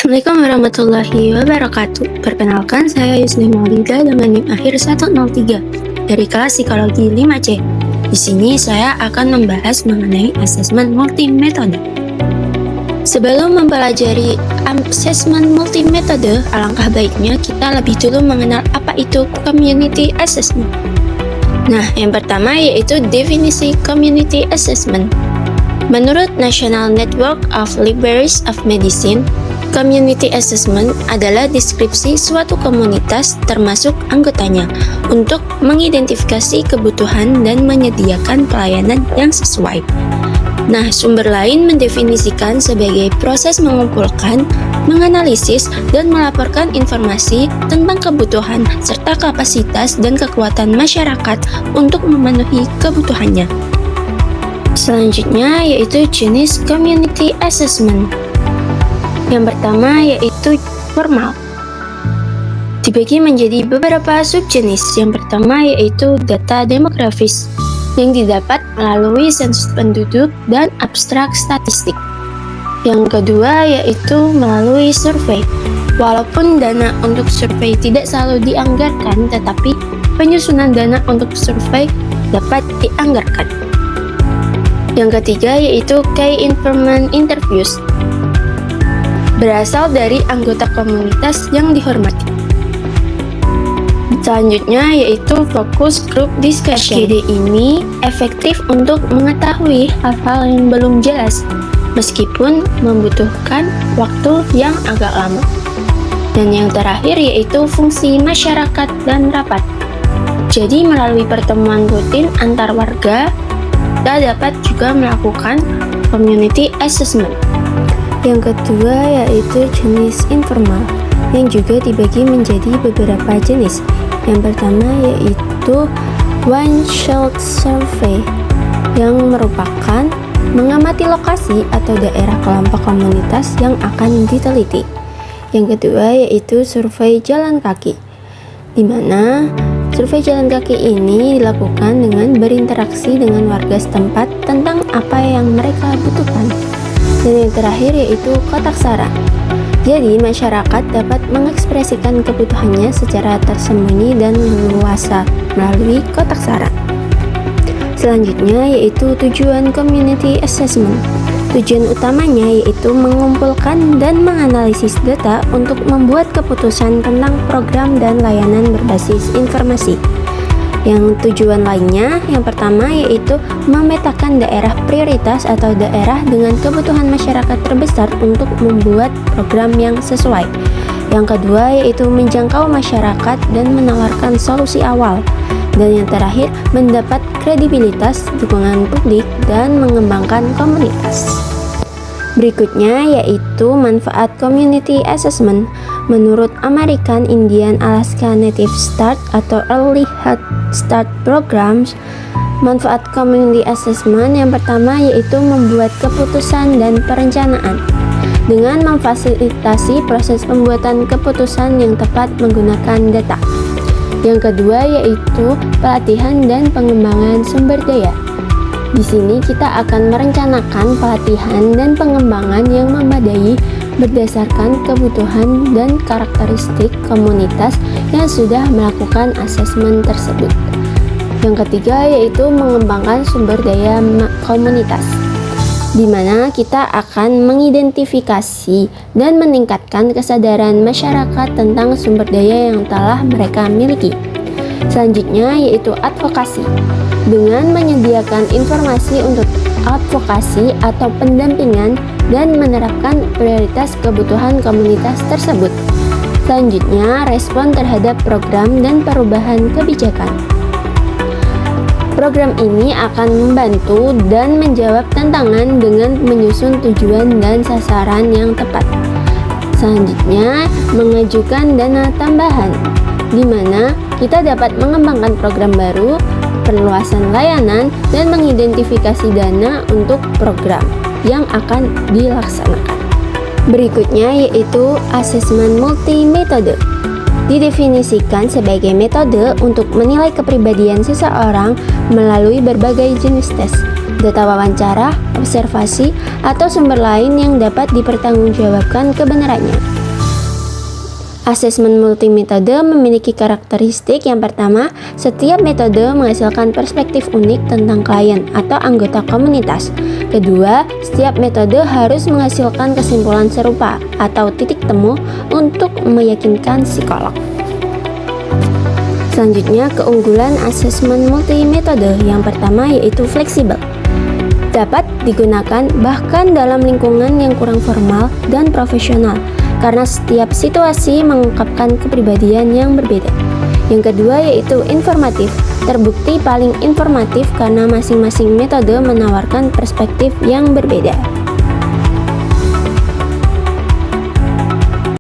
Assalamualaikum warahmatullahi wabarakatuh. Perkenalkan, saya Yusni Maulida dengan NIM akhir 103 dari kelas Psikologi 5C. Di sini saya akan membahas mengenai asesmen multimetode. Sebelum mempelajari asesmen multimetode, alangkah baiknya kita lebih dulu mengenal apa itu community assessment. Nah, yang pertama yaitu definisi community assessment. Menurut National Network of Libraries of Medicine, community assessment adalah deskripsi suatu komunitas termasuk anggotanya untuk mengidentifikasi kebutuhan dan menyediakan pelayanan yang sesuai. Nah, sumber lain mendefinisikan sebagai proses mengumpulkan, menganalisis, dan melaporkan informasi tentang kebutuhan serta kapasitas dan kekuatan masyarakat untuk memenuhi kebutuhannya. Selanjutnya yaitu jenis community assessment. Yang pertama yaitu formal. Dibagi menjadi beberapa subjenis. Yang pertama yaitu data demografis yang didapat melalui sensus penduduk dan abstrak statistik. Yang kedua yaitu melalui survei. Walaupun dana untuk survei tidak selalu dianggarkan, tetapi penyusunan dana untuk survei dapat dianggarkan. Yang ketiga yaitu key informant interviews, berasal dari anggota komunitas yang dihormati. Selanjutnya yaitu focus group discussion. KD ini efektif untuk mengetahui hal-hal yang belum jelas, meskipun membutuhkan waktu yang agak lama. Dan yang terakhir yaitu fungsi masyarakat dan rapat. Jadi melalui pertemuan rutin antar warga, kita dapat juga melakukan community assessment. Yang kedua yaitu jenis informal yang juga dibagi menjadi beberapa jenis. Yang pertama yaitu one shot survey yang merupakan mengamati lokasi atau daerah kelompok komunitas yang akan diteliti. Yang kedua yaitu survei jalan kaki, di mana survei jalan kaki ini dilakukan dengan berinteraksi dengan warga setempat tentang apa yang mereka butuhkan. Dan yang terakhir yaitu kotak saran. Jadi masyarakat dapat mengekspresikan kebutuhannya secara tersembunyi dan leluasa melalui kotak saran. Selanjutnya yaitu tujuan community assessment. Tujuan utamanya yaitu mengumpulkan dan menganalisis data untuk membuat keputusan tentang program dan layanan berbasis informasi. Yang tujuan lainnya, yang pertama yaitu memetakan daerah prioritas atau daerah dengan kebutuhan masyarakat terbesar untuk membuat program yang sesuai. Yang kedua yaitu menjangkau masyarakat dan menawarkan solusi awal. Dan yang terakhir, mendapat kredibilitas, dukungan publik, dan mengembangkan komunitas. Berikutnya yaitu manfaat community assessment. Menurut American Indian Alaska Native Start atau Early Head Start Programs, manfaat community assessment yang pertama yaitu membuat keputusan dan perencanaan dengan memfasilitasi proses pembuatan keputusan yang tepat menggunakan data. Yang kedua yaitu pelatihan dan pengembangan sumber daya. Di sini kita akan merencanakan pelatihan dan pengembangan yang memadai berdasarkan kebutuhan dan karakteristik komunitas yang sudah melakukan asesmen tersebut. Yang ketiga yaitu mengembangkan sumber daya komunitas, di mana kita akan mengidentifikasi dan meningkatkan kesadaran masyarakat tentang sumber daya yang telah mereka miliki. Selanjutnya yaitu advokasi, dengan menyediakan informasi untuk advokasi atau pendampingan dan menerapkan prioritas kebutuhan komunitas tersebut. Selanjutnya, respon terhadap program dan perubahan kebijakan. Program ini akan membantu dan menjawab tantangan dengan menyusun tujuan dan sasaran yang tepat. Selanjutnya, mengajukan dana tambahan, di mana kita dapat mengembangkan program baru, perluasan layanan, dan mengidentifikasi dana untuk program yang akan dilaksanakan. Berikutnya yaitu asesmen multimetode. Didefinisikan sebagai metode untuk menilai kepribadian seseorang melalui berbagai jenis tes, data wawancara, observasi, atau sumber lain yang dapat dipertanggungjawabkan kebenarannya. Asesmen multimetode memiliki karakteristik yang pertama, setiap metode menghasilkan perspektif unik tentang klien atau anggota komunitas. Kedua, setiap metode harus menghasilkan kesimpulan serupa atau titik temu untuk meyakinkan psikolog. Selanjutnya, keunggulan asesmen multimetode yang pertama yaitu fleksibel. Dapat digunakan bahkan dalam lingkungan yang kurang formal dan profesional, karena setiap situasi mengungkapkan kepribadian yang berbeda. Yang kedua yaitu informatif. Terbukti paling informatif karena masing-masing metode menawarkan perspektif yang berbeda.